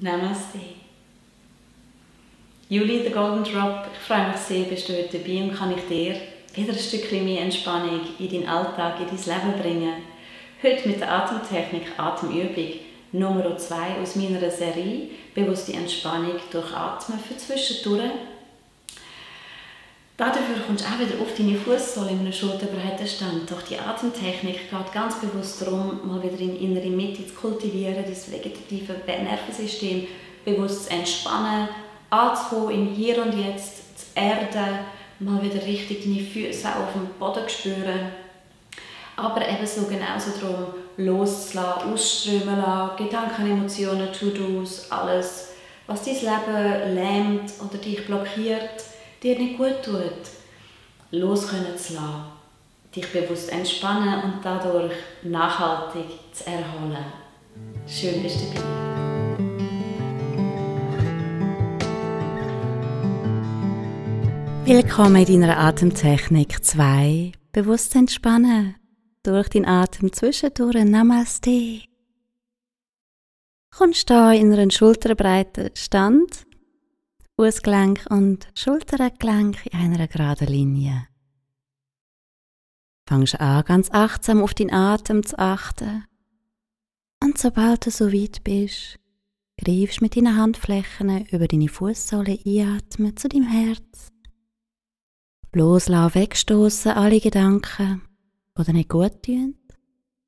Namaste. Julie, der Golden Drop, ich freue mich sehr, bist du heute dabei und kann ich dir wieder ein Stückchen mehr Entspannung in deinen Alltag, in dein Leben bringen. Heute mit der Atemtechnik Atemübung Nummer 2 aus meiner Serie «Bewusste Entspannung durch Atmen für zwischendurch». Dafür kommst du auch wieder auf deine Fußsohle in einem schulterbreiten Stand. Doch die Atemtechnik geht ganz bewusst darum, mal wieder in innere Mitte zu kultivieren, das vegetative Nervensystem bewusst zu entspannen, anzukommen im Hier und Jetzt, zu erden, mal wieder richtig deine Füße auf dem Boden zu spüren. Aber ebenso genauso darum, loszulassen, ausströmen lassen, Gedanken, Emotionen, To-Dos, alles, was dein Leben lähmt oder dich blockiert, dir nicht gut tut, los können zu lassen, dich bewusst entspannen und dadurch nachhaltig zu erholen. Schön, bist du dabei. Willkommen in deiner Atemtechnik 2. Bewusst entspannen. Durch den Atem zwischendurch. Namaste. Kommst du in einen schulterbreiten Stand. Fußgelenk und Schultergelenk in einer geraden Linie. Fangst an, ganz achtsam auf deinen Atem zu achten. Und sobald du so weit bist, greifst mit deinen Handflächen über deine Fußsohle einatmen zu deinem Herz. Loslassen, wegstoßen alle Gedanken, die dir nicht gut tun,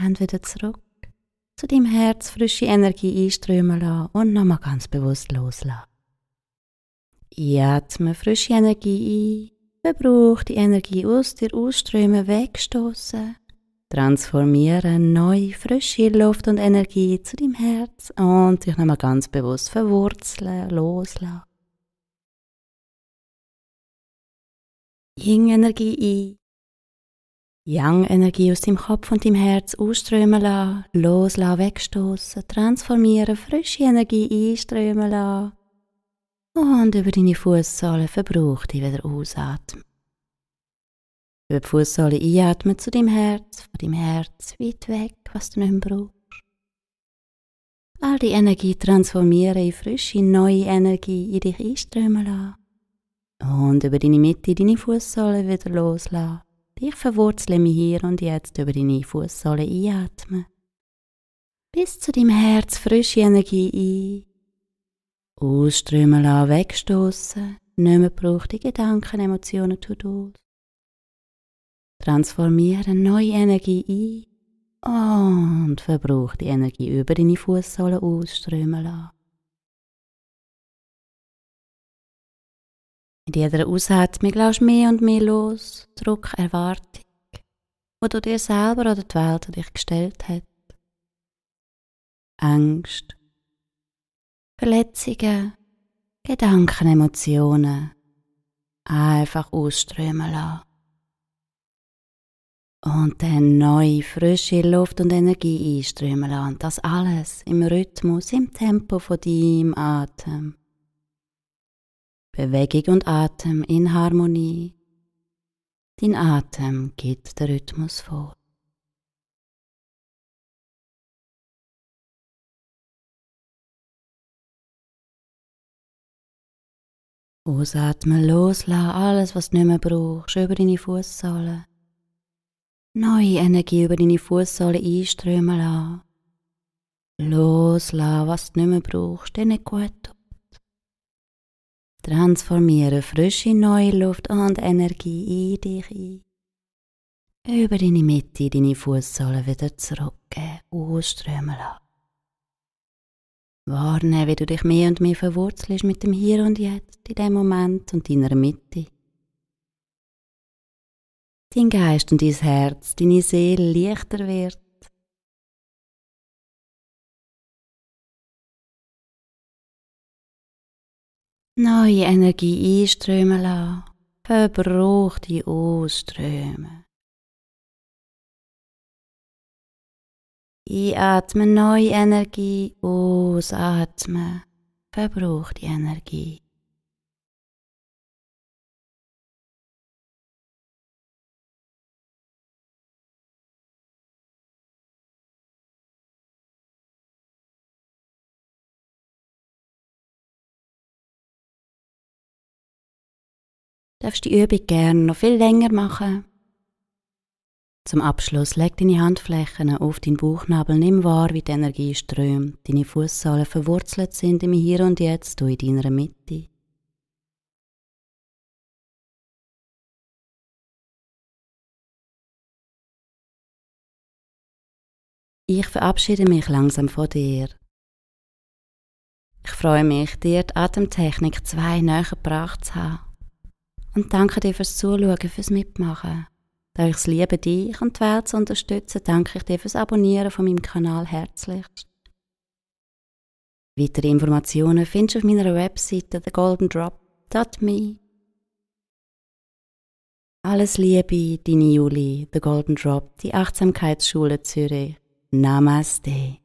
und wieder zurück zu deinem Herz frische Energie einströmen lassen und nochmal ganz bewusst loslassen. Einatmen frische Energie ein, verbrauchte Energie aus dir ausströmen, wegstoßen, transformieren, neue, frische Luft und Energie zu deinem Herz und dich nochmal ganz bewusst verwurzeln, loslassen. Yin-Energie ein, Yang-Energie aus deinem Kopf und deinem Herz ausströmen lassen, loslassen, wegstoßen, transformieren, frische Energie einströmen lassen. Und über deine Fußsohle verbraucht die wieder ausatmen. Über die Fußsohle einatmen zu deinem Herz, von deinem Herz weit weg, was du nicht mehr brauchst. All die Energie transformieren in frische, neue Energie in dich einströmen lassen. Und über deine Mitte, deine Fußsohle wieder loslassen. Dich verwurzeln im Hier und Jetzt über deine Fußsohle einatmen. Bis zu deinem Herz frische Energie ein. Ausströmen lassen, wegstoßen, nicht mehr brauchte Gedanken, Emotionen, To-Dos. Transformieren, neue Energie ein und verbrauchte Energie über deine Fußsohle ausströmen lassen. Mit jeder Ausatmung lässt mehr und mehr los, Druck, Erwartung, wo du dir selber oder die Welt an dich gestellt hat. Ängste, Verletzungen, Gedanken, Emotionen einfach ausströmen lassen. Und dann neue, frische Luft und Energie einströmen lassen. Das alles im Rhythmus, im Tempo von deinem Atem. Bewegung und Atem in Harmonie. Dein Atem gibt den Rhythmus vor. Ausatmen, loslassen, alles was du nicht mehr brauchst, über deine Fußsohle. Neue Energie über deine Fußsohle einströmen lassen. Loslassen, was du nicht mehr brauchst, dir nicht gut tut. Transformiere frische neue Luft und Energie in dich ein. Über deine Mitte, deine Fußsohle wieder zurückgeben, ausströmen lassen. Wahrnehmen, wie du dich mehr und mehr verwurzelst mit dem Hier und Jetzt, in dem Moment und deiner Mitte. Dein Geist und dein Herz, deine Seele leichter wird. Neue Energie einströmen lassen, verbrauchte ausströmen. Einatmen, neue Energie, ausatmen, verbrauchte Energie. darfst die Übung gerne noch viel länger machen. Zum Abschluss leg deine Handflächen auf deinen Bauchnabel, nimm wahr, wie die Energie strömt, deine Fußsohlen verwurzelt sind im Hier und Jetzt, du in deiner Mitte. Ich verabschiede mich langsam von dir. Ich freue mich, dir die Atemtechnik 2 näher gebracht zu haben. Und danke dir fürs Zuschauen, fürs Mitmachen. Da ich es liebe, dich und die Welt zu unterstützen, danke ich dir fürs Abonnieren von meinem Kanal herzlichst. Weitere Informationen findest du auf meiner Webseite thegoldendrop.me. Alles Liebe, deine Julie, The Golden Drop, die Achtsamkeitsschule Zürich. Namaste.